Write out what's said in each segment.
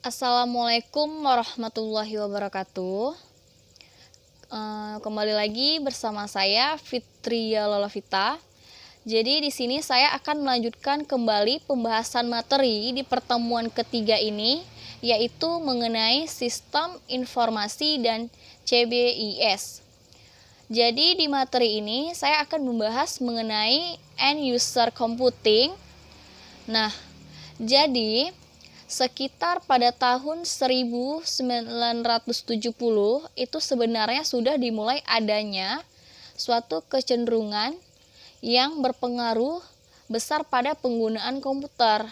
Assalamualaikum warahmatullahi wabarakatuh. Kembali lagi bersama saya Fitria Lolovita. Jadi di sini saya akan melanjutkan kembali pembahasan materi di pertemuan ketiga ini, yaitu mengenai sistem informasi dan CBIS. Jadi di materi ini saya akan membahas mengenai end user computing. Nah, jadi sekitar pada tahun 1970 itu sebenarnya sudah dimulai adanya suatu kecenderungan yang berpengaruh besar pada penggunaan komputer.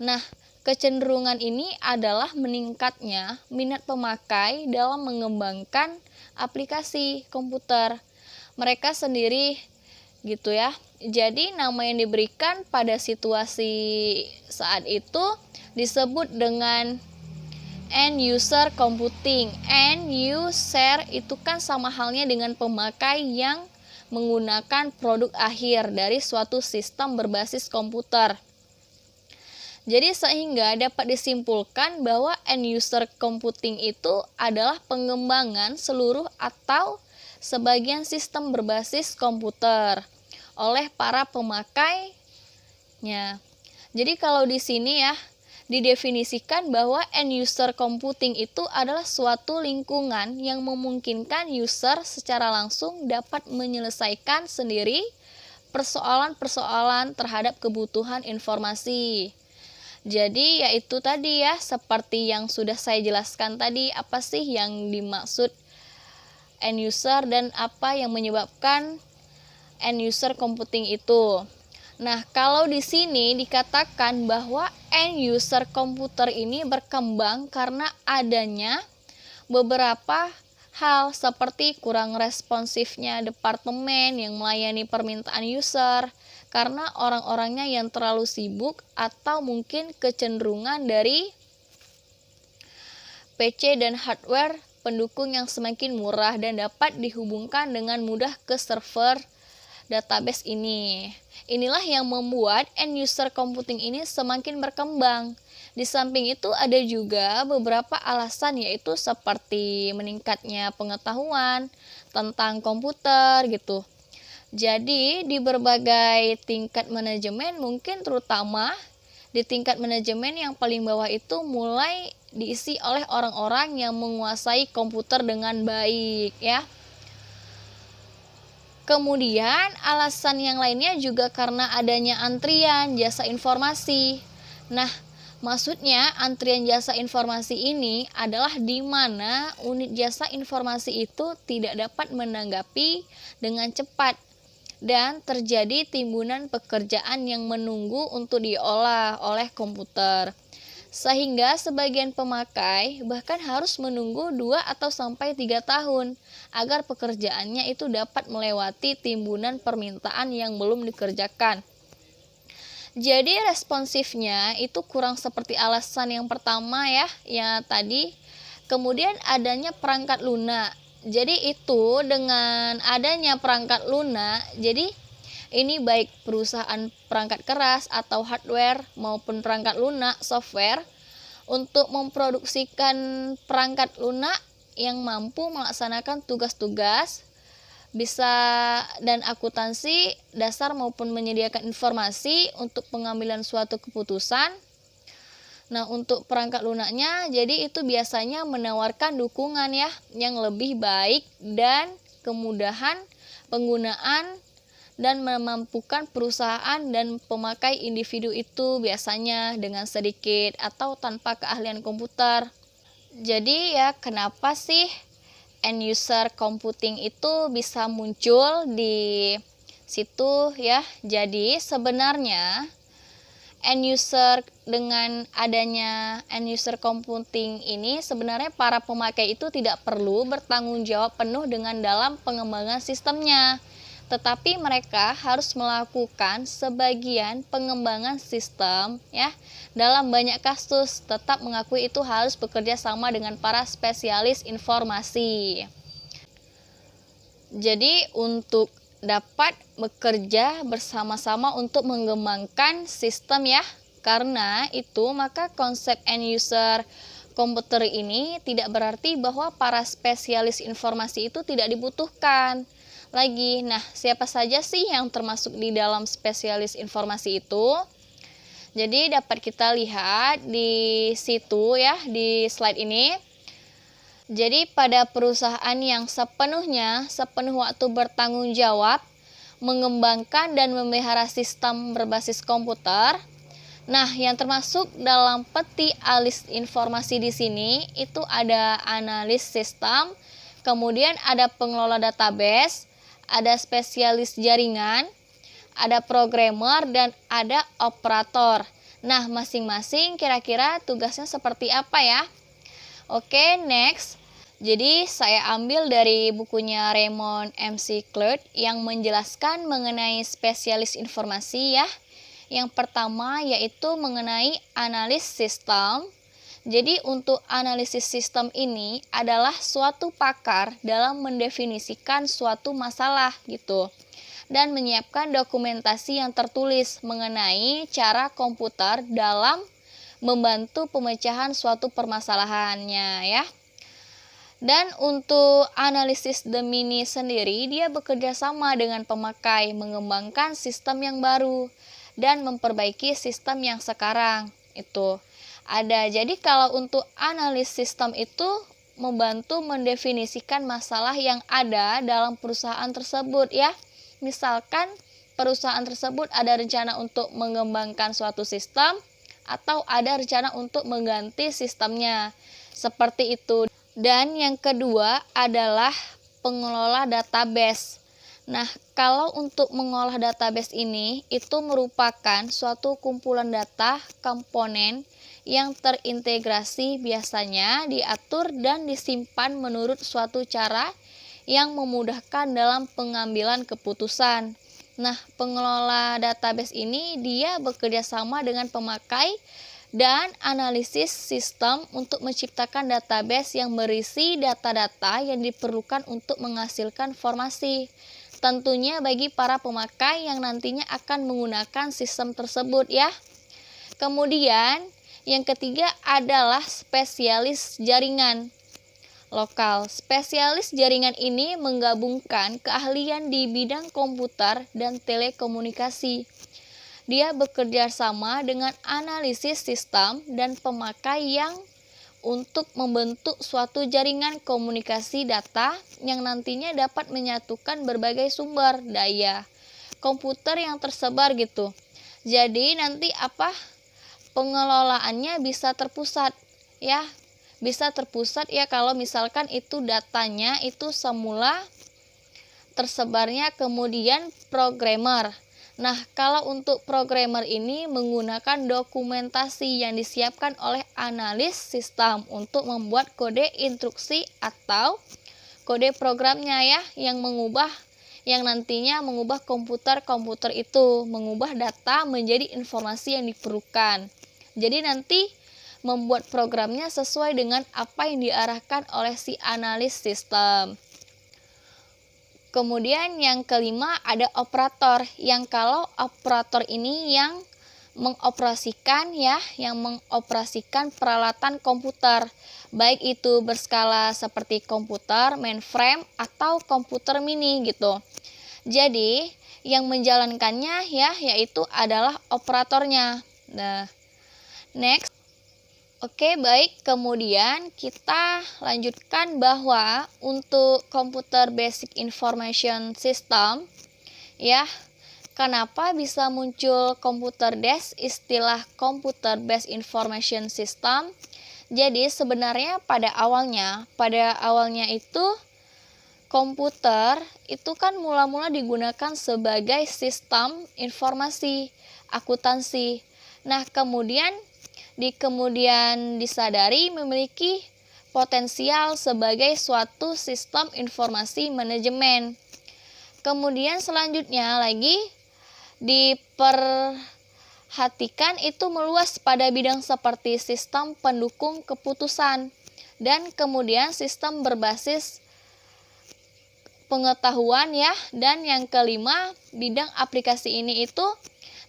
Nah, kecenderungan ini adalah meningkatnya minat pemakai dalam mengembangkan aplikasi komputer mereka sendiri gitu ya. Jadi nama yang diberikan pada situasi saat itu disebut dengan end user computing. End user itu kan sama halnya dengan pemakai yang menggunakan produk akhir dari suatu sistem berbasis komputer. Jadi sehingga dapat disimpulkan bahwa end user computing itu adalah pengembangan seluruh atau sebagian sistem berbasis komputer oleh para pemakainya. Jadi kalau di sini ya didefinisikan bahwa end user computing itu adalah suatu lingkungan yang memungkinkan user secara langsung dapat menyelesaikan sendiri persoalan-persoalan terhadap kebutuhan informasi. Jadi yaitu tadi ya, seperti yang sudah saya jelaskan tadi, apa sih yang dimaksud end user dan apa yang menyebabkan end user computing itu. Nah, kalau di sini dikatakan bahwa end user komputer ini berkembang karena adanya beberapa hal seperti kurang responsifnya departemen yang melayani permintaan user karena orang-orangnya yang terlalu sibuk, atau mungkin kecenderungan dari PC dan hardware pendukung yang semakin murah dan dapat dihubungkan dengan mudah ke server database ini. Inilah yang membuat end user computing ini semakin berkembang. Di samping itu ada juga beberapa alasan, yaitu seperti meningkatnya pengetahuan tentang komputer gitu. Jadi di berbagai tingkat manajemen, mungkin terutama di tingkat manajemen yang paling bawah itu mulai diisi oleh orang-orang yang menguasai komputer dengan baik ya. Kemudian alasan yang lainnya juga karena adanya antrian jasa informasi. Nah, maksudnya antrian jasa informasi ini adalah di mana unit jasa informasi itu tidak dapat menanggapi dengan cepat dan terjadi timbunan pekerjaan yang menunggu untuk diolah oleh komputer. Sehingga sebagian pemakai bahkan harus menunggu 2 atau sampai 3 tahun agar pekerjaannya itu dapat melewati timbunan permintaan yang belum dikerjakan. Jadi responsifnya itu kurang seperti alasan yang pertama ya tadi. Kemudian adanya perangkat lunak. Jadi itu dengan adanya perangkat lunak, jadi ini baik perusahaan perangkat keras atau hardware maupun perangkat lunak software untuk memproduksikan perangkat lunak yang mampu melaksanakan tugas-tugas bisa dan akuntansi dasar maupun menyediakan informasi untuk pengambilan suatu keputusan. Nah, untuk perangkat lunaknya jadi itu biasanya menawarkan dukungan ya yang lebih baik dan kemudahan penggunaan dan memampukan perusahaan dan pemakai individu itu biasanya dengan sedikit atau tanpa keahlian komputer. Jadi ya, kenapa sih end user computing itu bisa muncul di situ ya? Jadi sebenarnya end user, dengan adanya end user computing ini sebenarnya para pemakai itu tidak perlu bertanggung jawab penuh dengan dalam pengembangan sistemnya. Tetapi mereka harus melakukan sebagian pengembangan sistem ya. Dalam banyak kasus tetap mengakui itu harus bekerja sama dengan para spesialis informasi. Jadi untuk dapat bekerja bersama-sama untuk mengembangkan sistem ya, Karena itu maka konsep end user komputer ini tidak berarti bahwa para spesialis informasi itu tidak dibutuhkan lagi. Nah, siapa saja sih yang termasuk di dalam spesialis informasi itu? Jadi dapat kita lihat di situ ya, di slide ini. Jadi pada perusahaan yang sepenuh waktu bertanggung jawab mengembangkan dan memelihara sistem berbasis komputer. Nah, yang termasuk dalam peti alis informasi di sini itu ada analis sistem, kemudian ada pengelola database, ada spesialis jaringan, ada programmer, dan ada operator. Nah, masing-masing kira-kira tugasnya seperti apa ya? Oke, next. Jadi, saya ambil dari bukunya Raymond McClure yang menjelaskan mengenai spesialis informasi ya. Yang pertama yaitu mengenai analis sistem. Jadi, untuk analisis sistem ini adalah suatu pakar dalam mendefinisikan suatu masalah gitu, dan menyiapkan dokumentasi yang tertulis mengenai cara komputer dalam membantu pemecahan suatu permasalahannya ya. Dan untuk analisis Gemini sendiri, dia bekerja sama dengan pemakai mengembangkan sistem yang baru dan memperbaiki sistem yang sekarang. Itu ada. Jadi kalau untuk analis sistem itu membantu mendefinisikan masalah yang ada dalam perusahaan tersebut ya. Misalkan perusahaan tersebut ada rencana untuk mengembangkan suatu sistem atau ada rencana untuk mengganti sistemnya. Seperti itu. Dan yang kedua adalah pengelola database. Nah, kalau untuk mengolah database ini, itu merupakan suatu kumpulan data komponen yang terintegrasi, biasanya diatur dan disimpan menurut suatu cara yang memudahkan dalam pengambilan keputusan. Nah, pengelola database ini dia bekerja sama dengan pemakai dan analisis sistem untuk menciptakan database yang berisi data-data yang diperlukan untuk menghasilkan informasi. Tentunya bagi para pemakai yang nantinya akan menggunakan sistem tersebut ya. Kemudian yang ketiga adalah spesialis jaringan lokal. Spesialis jaringan ini menggabungkan keahlian di bidang komputer dan telekomunikasi. Dia bekerja sama dengan analisis sistem dan pemakai yang untuk membentuk suatu jaringan komunikasi data yang nantinya dapat menyatukan berbagai sumber daya komputer yang tersebar gitu. Jadi nanti pengelolaannya bisa terpusat ya. Bisa terpusat ya kalau misalkan itu datanya itu semula tersebarnya kemudian programmer. Nah, kalau untuk programmer ini menggunakan dokumentasi yang disiapkan oleh analis sistem untuk membuat kode instruksi atau kode programnya ya, yang nantinya mengubah komputer itu, mengubah data menjadi informasi yang diperlukan. Jadi nanti membuat programnya sesuai dengan apa yang diarahkan oleh si analis sistem. Kemudian yang kelima ada operator, yang kalau operator ini yang mengoperasikan peralatan komputer, baik itu berskala seperti komputer mainframe atau komputer mini gitu. Jadi yang menjalankannya ya yaitu adalah operatornya. Nah, next. Oke, baik. Kemudian kita lanjutkan bahwa untuk Computer Basic Information System, ya, kenapa bisa muncul Computer Desk, istilah Computer Based Information System? Jadi sebenarnya pada awalnya itu komputer itu kan mula-mula digunakan sebagai sistem informasi akuntansi. Nah, kemudian disadari memiliki potensial sebagai suatu sistem informasi manajemen. Kemudian selanjutnya lagi diperhatikan itu meluas pada bidang seperti sistem pendukung keputusan dan kemudian sistem berbasis pengetahuan ya. Dan yang kelima, bidang aplikasi ini itu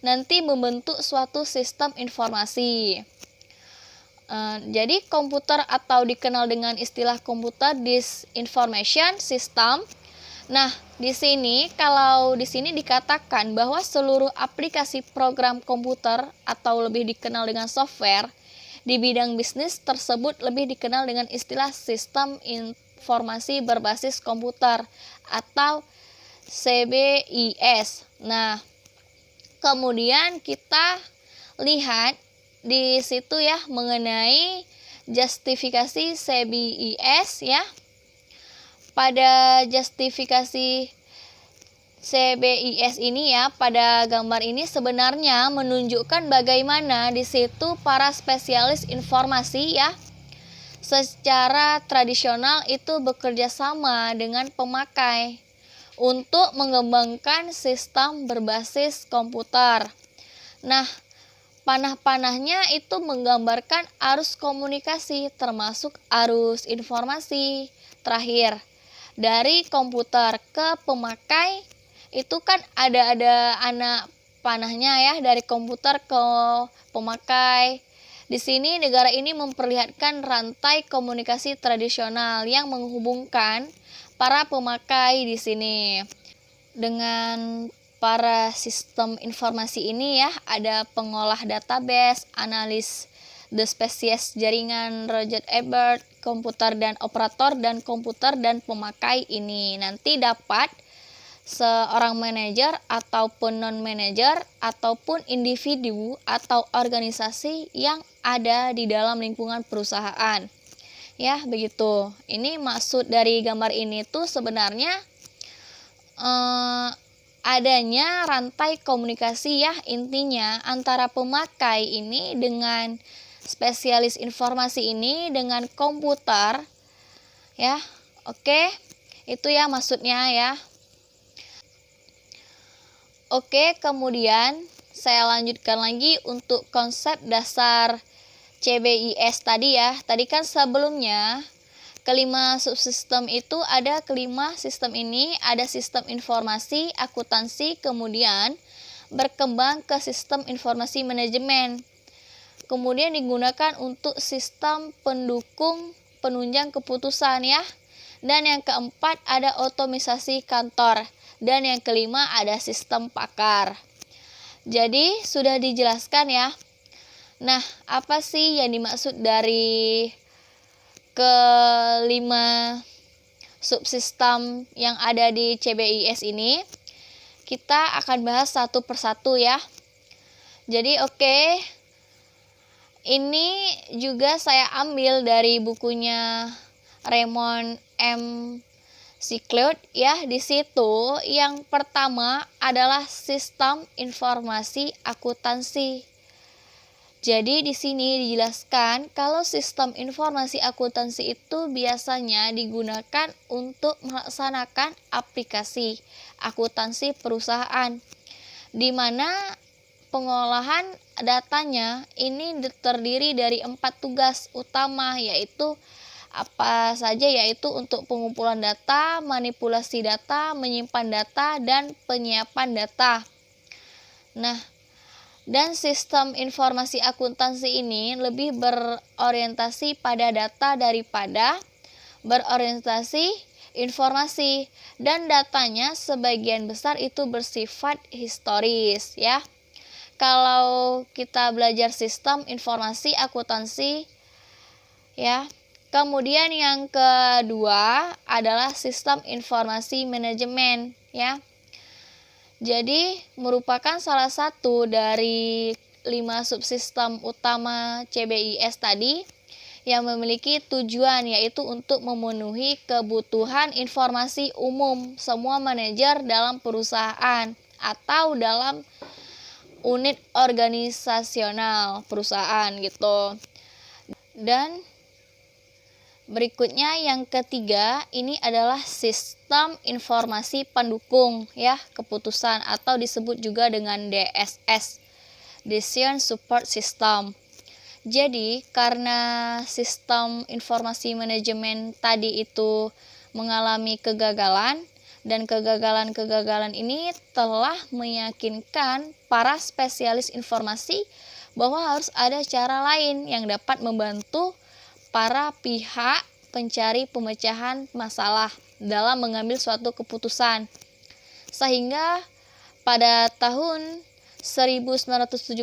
nanti membentuk suatu sistem informasi. Jadi komputer atau dikenal dengan istilah Computer Information System. Nah, kalau di sini dikatakan bahwa seluruh aplikasi program komputer atau lebih dikenal dengan software di bidang bisnis tersebut lebih dikenal dengan istilah sistem informasi berbasis komputer atau CBIS. Nah, kemudian kita lihat di situ ya mengenai justifikasi CBIS ya. Pada justifikasi CBIS ini ya, pada gambar ini sebenarnya menunjukkan bagaimana di situ para spesialis informasi ya secara tradisional itu bekerja sama dengan pemakai untuk mengembangkan sistem berbasis komputer. Nah, panah-panahnya itu menggambarkan arus komunikasi termasuk arus informasi. Terakhir, dari komputer ke pemakai itu kan ada anak panahnya ya, dari komputer ke pemakai. Di sini negara ini memperlihatkan rantai komunikasi tradisional yang menghubungkan para pemakai di sini dengan para sistem informasi ini ya. Ada pengolah database, analis the spesies jaringan Roger Ebert, komputer dan operator, dan komputer dan pemakai ini nanti dapat seorang manajer ataupun non-manajer ataupun individu atau organisasi yang ada di dalam lingkungan perusahaan. Ya, begitu. Ini maksud dari gambar ini tuh sebenarnya adanya rantai komunikasi ya, intinya antara pemakai ini dengan spesialis informasi ini dengan komputer ya. Oke, itu ya maksudnya ya. Oke, kemudian saya lanjutkan lagi untuk konsep dasar CBIS tadi ya. Tadi kan sebelumnya kelima subsistem itu ada kelima sistem ini, ada sistem informasi, akuntansi, kemudian berkembang ke sistem informasi manajemen. Kemudian digunakan untuk sistem pendukung penunjang keputusan ya. Dan yang keempat ada otomisasi kantor. Dan yang kelima ada sistem pakar. Jadi sudah dijelaskan ya. Nah, apa sih yang dimaksud dari kelima subsistem yang ada di CBIS ini? Kita akan bahas satu persatu ya. Jadi oke. Ini juga saya ambil dari bukunya Raymond M. Sikleut ya. Di situ yang pertama adalah sistem informasi akuntansi. Jadi di sini dijelaskan kalau sistem informasi akuntansi itu biasanya digunakan untuk melaksanakan aplikasi akuntansi perusahaan, di mana pengolahan datanya ini terdiri dari 4 tugas utama, yaitu apa saja, yaitu untuk pengumpulan data, manipulasi data, menyimpan data, dan penyiapan data. Nah, dan sistem informasi akuntansi ini lebih berorientasi pada data daripada berorientasi informasi, dan datanya sebagian besar itu bersifat historis ya. Kalau kita belajar sistem informasi akuntansi ya. Kemudian yang kedua adalah sistem informasi manajemen ya. Jadi merupakan salah satu dari 5 subsistem utama CBIS tadi yang memiliki tujuan, yaitu untuk memenuhi kebutuhan informasi umum semua manajer dalam perusahaan atau dalam unit organisasional perusahaan gitu. Dan berikutnya yang ketiga ini adalah sistem informasi pendukung ya keputusan atau disebut juga dengan DSS, Decision Support System. Jadi karena sistem informasi manajemen tadi itu mengalami kegagalan, Dan kegagalan-kegagalan ini telah meyakinkan para spesialis informasi bahwa harus ada cara lain yang dapat membantu para pihak pencari pemecahan masalah dalam mengambil suatu keputusan. Sehingga pada tahun 1971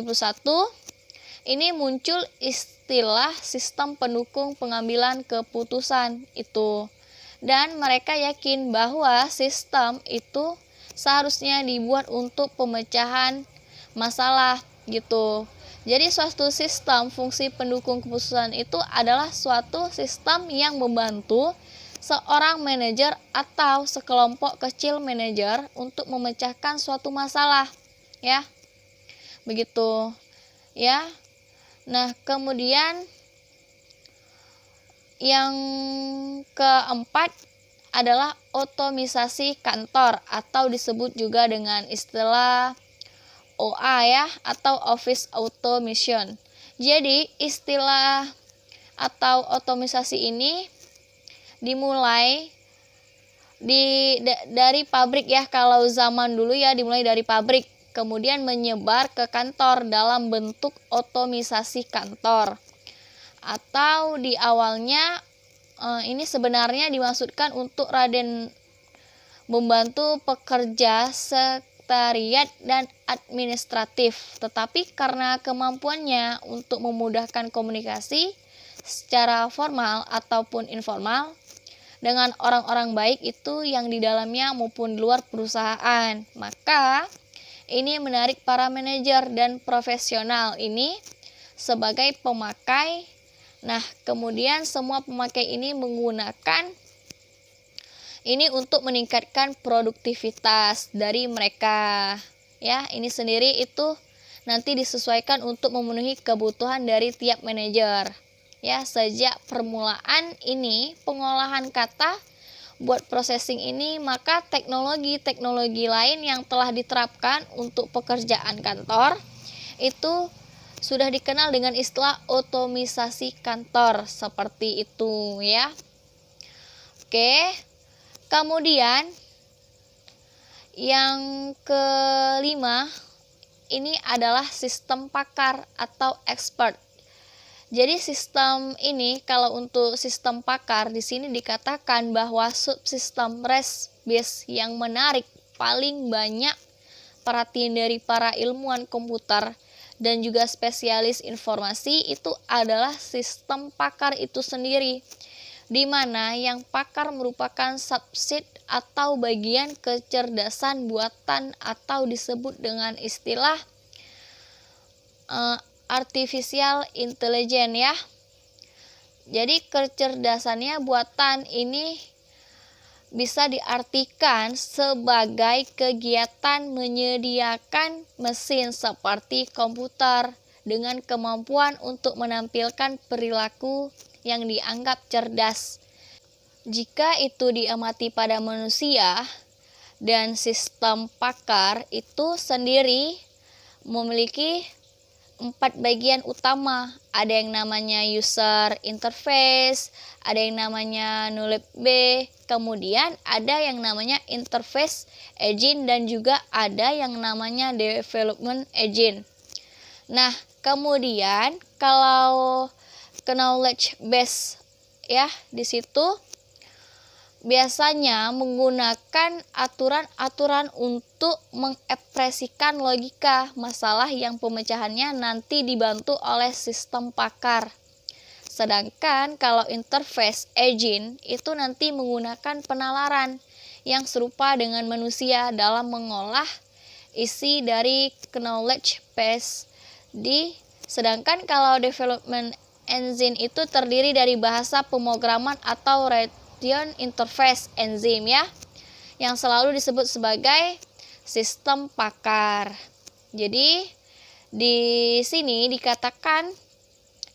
ini muncul istilah sistem pendukung pengambilan keputusan itu. Dan mereka yakin bahwa sistem itu seharusnya dibuat untuk pemecahan masalah gitu. Jadi suatu sistem fungsi pendukung keputusan itu adalah suatu sistem yang membantu seorang manajer atau sekelompok kecil manajer untuk memecahkan suatu masalah, ya. Begitu, ya. Nah, kemudian yang keempat adalah otomisasi kantor atau disebut juga dengan istilah OA ya, atau Office Automation. Jadi istilah atau otomisasi ini dimulai dari pabrik ya. Kalau zaman dulu ya dimulai dari pabrik, kemudian menyebar ke kantor dalam bentuk otomisasi kantor. Atau di awalnya ini sebenarnya dimaksudkan untuk membantu pekerja sekretariat dan administratif, tetapi karena kemampuannya untuk memudahkan komunikasi secara formal ataupun informal dengan orang-orang baik itu yang di dalamnya maupun di luar perusahaan, maka ini menarik para manajer dan profesional ini sebagai pemakai. Nah, kemudian semua pemakai ini menggunakan ini untuk meningkatkan produktivitas dari mereka. Ya, ini sendiri itu nanti disesuaikan untuk memenuhi kebutuhan dari tiap manajer. Ya, sejak permulaan ini pengolahan kata buat processing ini, maka teknologi-teknologi lain yang telah diterapkan untuk pekerjaan kantor itu sudah dikenal dengan istilah otomisasi kantor, seperti itu ya. Oke. Kemudian yang kelima ini adalah sistem pakar atau expert. Jadi sistem ini, kalau untuk sistem pakar di sini dikatakan bahwa subsistem REST base yang menarik paling banyak perhatian dari para ilmuwan komputer dan juga spesialis informasi itu adalah sistem pakar itu sendiri, di mana yang pakar merupakan subset atau bagian kecerdasan buatan atau disebut dengan istilah artificial intelligence ya. Jadi kecerdasannya buatan ini bisa diartikan sebagai kegiatan menyediakan mesin seperti komputer dengan kemampuan untuk menampilkan perilaku yang dianggap cerdas. Jika itu diamati pada manusia, dan sistem pakar itu sendiri memiliki 4 bagian utama. Ada yang namanya user interface, ada yang namanya NULEB, kemudian ada yang namanya interface engine, dan juga ada yang namanya development engine. Nah, kemudian kalau knowledge base ya, di situ biasanya menggunakan aturan-aturan untuk mengekspresikan logika masalah yang pemecahannya nanti dibantu oleh sistem pakar. Sedangkan kalau interface engine itu nanti menggunakan penalaran yang serupa dengan manusia dalam mengolah isi dari knowledge base. Sedangkan kalau development engine itu terdiri dari bahasa pemrograman atau interface enzim ya, yang selalu disebut sebagai sistem pakar. Jadi di sini dikatakan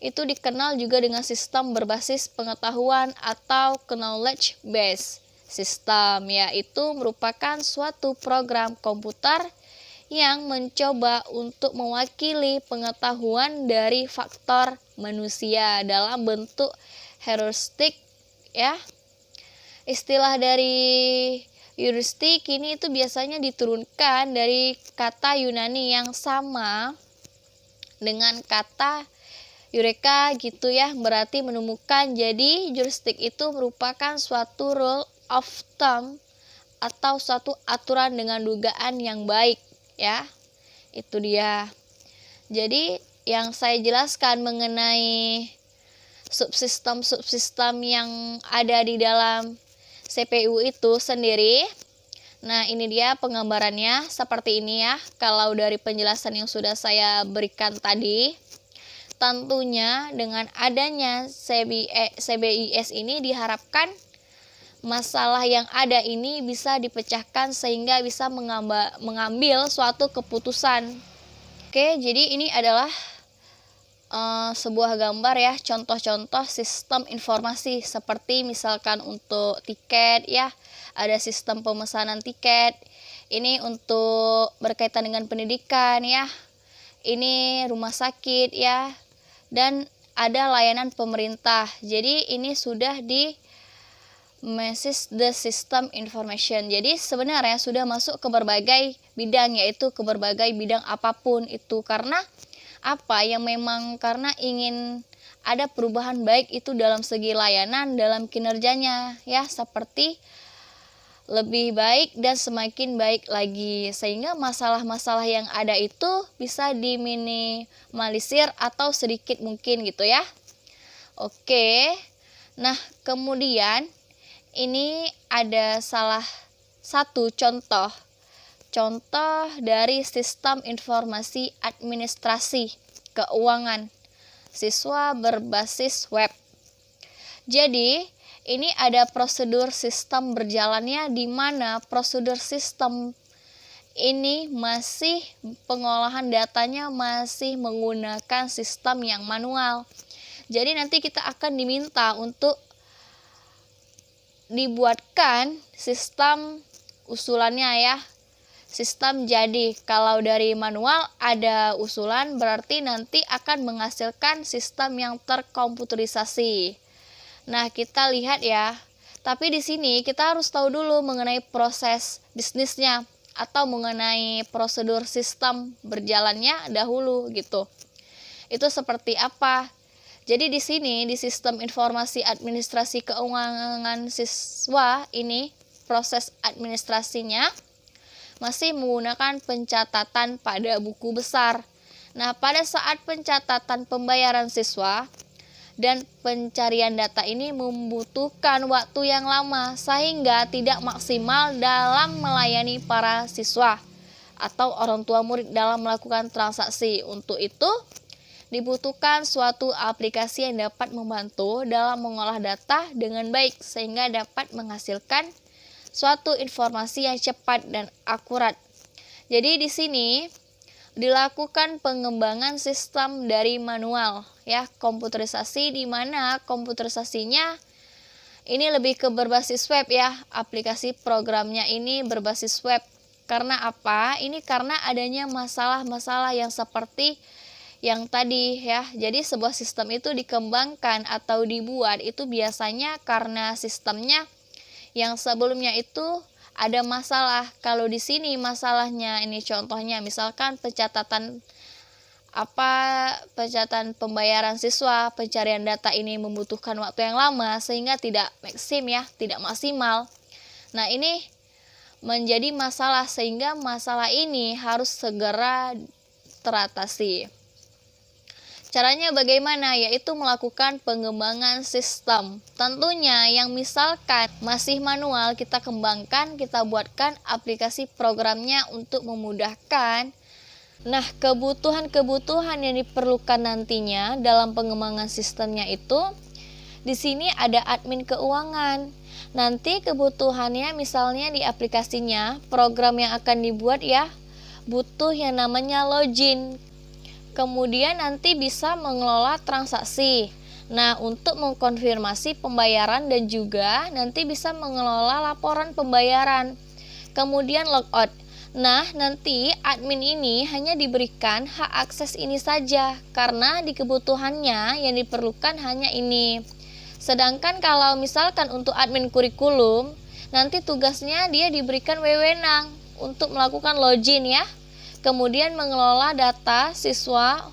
itu dikenal juga dengan sistem berbasis pengetahuan atau knowledge base system, yaitu merupakan suatu program komputer yang mencoba untuk mewakili pengetahuan dari faktor manusia dalam bentuk heuristik ya. Istilah dari Heuristik ini itu biasanya diturunkan dari kata Yunani yang sama dengan kata eureka gitu ya, berarti menemukan. Jadi heuristik itu merupakan suatu rule of thumb atau suatu aturan dengan dugaan yang baik ya. Itu dia. Jadi yang saya jelaskan mengenai subsistem yang ada di dalam CPU itu sendiri. Nah, ini dia penggambarannya seperti ini ya. Kalau dari penjelasan yang sudah saya berikan tadi, tentunya dengan adanya CBIS ini diharapkan masalah yang ada ini bisa dipecahkan sehingga bisa mengambil suatu keputusan. Oke, jadi ini adalah sebuah gambar ya, contoh-contoh sistem informasi seperti misalkan untuk tiket ya, ada sistem pemesanan tiket. Ini untuk berkaitan dengan pendidikan ya. Ini rumah sakit ya. Dan ada layanan pemerintah. Jadi ini sudah di Message the System Information. Jadi sebenarnya sudah masuk ke berbagai bidang, yaitu ke berbagai bidang apapun itu, karena apa yang memang karena ingin ada perubahan baik itu dalam segi layanan, dalam kinerjanya ya, seperti lebih baik dan semakin baik lagi, sehingga masalah-masalah yang ada itu bisa diminimalisir atau sedikit mungkin gitu ya. Oke. Nah, kemudian ini ada salah satu contoh dari sistem informasi administrasi keuangan siswa berbasis web. Jadi, ini ada prosedur sistem berjalannya, di mana prosedur sistem ini masih pengolahan datanya masih menggunakan sistem yang manual. Jadi nanti kita akan diminta untuk dibuatkan sistem usulannya ya. Sistem jadi, kalau dari manual ada usulan berarti nanti akan menghasilkan sistem yang terkomputerisasi. Nah, kita lihat ya. Tapi di sini kita harus tahu dulu mengenai proses bisnisnya atau mengenai prosedur sistem berjalannya dahulu gitu. Itu seperti apa? Jadi di sini di sistem informasi administrasi keuangan siswa ini proses administrasinya masih menggunakan pencatatan pada buku besar. Nah, pada saat pencatatan pembayaran siswa dan pencarian data ini membutuhkan waktu yang lama sehingga tidak maksimal dalam melayani para siswa atau orang tua murid dalam melakukan transaksi. Untuk itu, dibutuhkan suatu aplikasi yang dapat membantu dalam mengolah data dengan baik sehingga dapat menghasilkan suatu informasi yang cepat dan akurat. Jadi di sini dilakukan pengembangan sistem dari manual ya, komputerisasi, di mana komputerisasinya ini lebih ke berbasis web ya, aplikasi programnya ini berbasis web. Karena apa? Ini karena adanya masalah-masalah yang seperti yang tadi ya. Jadi sebuah sistem itu dikembangkan atau dibuat itu biasanya karena sistemnya yang sebelumnya itu ada masalah. Kalau di sini masalahnya ini contohnya misalkan pencatatan pembayaran siswa, pencarian data ini membutuhkan waktu yang lama sehingga tidak maksimal. Nah, ini menjadi masalah sehingga masalah ini harus segera teratasi. Caranya bagaimana? Yaitu melakukan pengembangan sistem. Tentunya yang misalkan masih manual, kita kembangkan, kita buatkan aplikasi programnya untuk memudahkan. Nah, kebutuhan-kebutuhan yang diperlukan nantinya dalam pengembangan sistemnya itu, di sini ada admin keuangan. Nanti kebutuhannya misalnya di aplikasinya, program yang akan dibuat ya, butuh yang namanya login. Kemudian nanti bisa mengelola transaksi. Nah, untuk mengkonfirmasi pembayaran dan juga nanti bisa mengelola laporan pembayaran. Kemudian logout. Nah, nanti admin ini hanya diberikan hak akses ini saja karena di kebutuhannya yang diperlukan hanya ini. Sedangkan kalau misalkan untuk admin kurikulum, nanti tugasnya dia diberikan wewenang untuk melakukan login ya. Kemudian mengelola data siswa,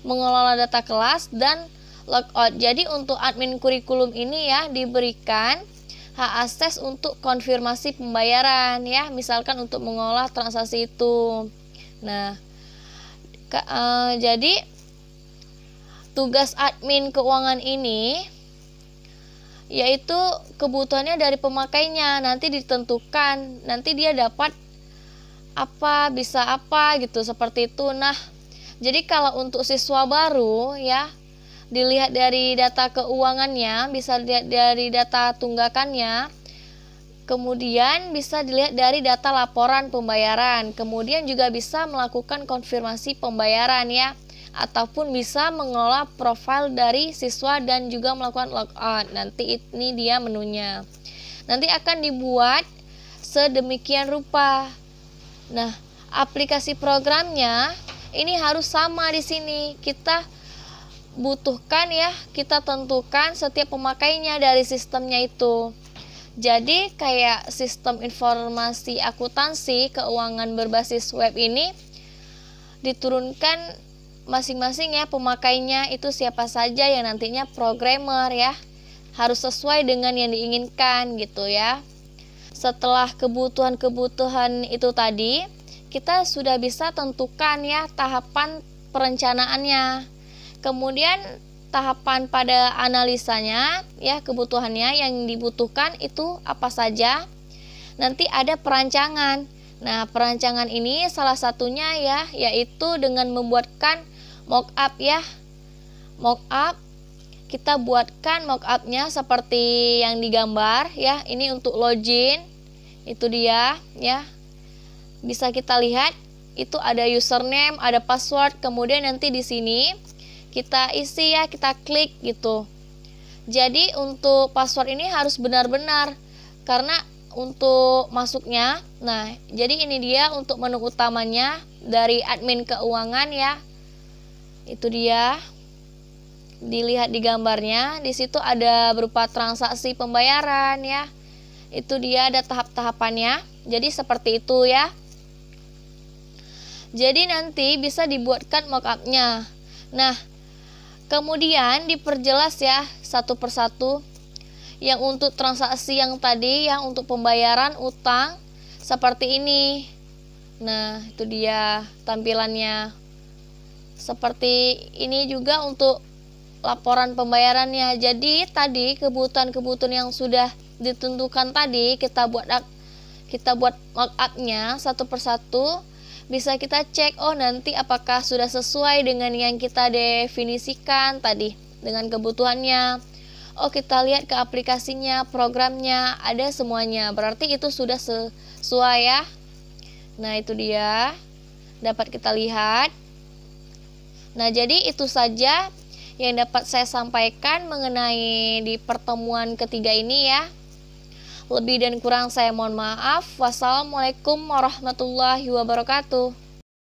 mengelola data kelas, dan logout. Jadi untuk admin kurikulum ini ya diberikan hak akses untuk konfirmasi pembayaran ya, misalkan untuk mengolah transaksi itu. Nah, jadi tugas admin keuangan ini yaitu kebutuhannya dari pemakainya, nanti ditentukan, nanti dia dapat apa, bisa apa gitu, seperti itu. Nah, jadi kalau untuk siswa baru ya, dilihat dari data keuangannya, bisa dilihat dari data tunggakannya, kemudian bisa dilihat dari data laporan pembayaran, kemudian juga bisa melakukan konfirmasi pembayaran ya, ataupun bisa mengelola profil dari siswa dan juga melakukan logout. Nanti ini dia menunya. Nanti akan dibuat sedemikian rupa. Nah, aplikasi programnya ini harus sama di sini. Kita butuhkan ya, kita tentukan setiap pemakainya dari sistemnya itu. Jadi kayak sistem informasi akuntansi keuangan berbasis web ini diturunkan masing-masing ya, pemakainya itu siapa saja yang nantinya programmer ya, harus sesuai dengan yang diinginkan gitu ya. Setelah kebutuhan-kebutuhan itu tadi, kita sudah bisa tentukan ya tahapan perencanaannya, kemudian tahapan pada analisanya ya, kebutuhannya yang dibutuhkan itu apa saja. Nanti ada perancangan. Nah, perancangan ini salah satunya ya, yaitu dengan membuatkan mockup ya. Mockup, kita buatkan mockupnya seperti yang digambar ya. Ini untuk login, itu dia ya. Bisa kita lihat itu ada username, ada password, kemudian nanti di sini kita isi ya, kita klik gitu. Jadi untuk password ini harus benar-benar, karena untuk masuknya. Nah, jadi ini dia untuk menu utamanya dari admin keuangan ya. Itu dia. Dilihat di gambarnya, di situ ada berupa transaksi pembayaran ya. Itu dia, ada tahap-tahapannya. Jadi seperti itu ya. Jadi nanti bisa dibuatkan mockupnya. Nah, kemudian diperjelas ya satu persatu. Yang untuk transaksi yang tadi, yang untuk pembayaran utang seperti ini. Nah, itu dia tampilannya. Seperti ini juga untuk laporan pembayarannya. Jadi tadi kebutuhan-kebutuhan yang sudah ditentukan tadi kita buat mock-up-nya satu persatu. Bisa kita cek, oh nanti apakah sudah sesuai dengan yang kita definisikan tadi dengan kebutuhannya. Oh, kita lihat ke aplikasinya, programnya, ada semuanya. Berarti itu sudah sesuai ya. Nah, itu dia. Dapat kita lihat. Nah, jadi itu saja yang dapat saya sampaikan mengenai di pertemuan ketiga ini ya. Lebih dan kurang saya mohon maaf. Wassalamualaikum warahmatullahi wabarakatuh.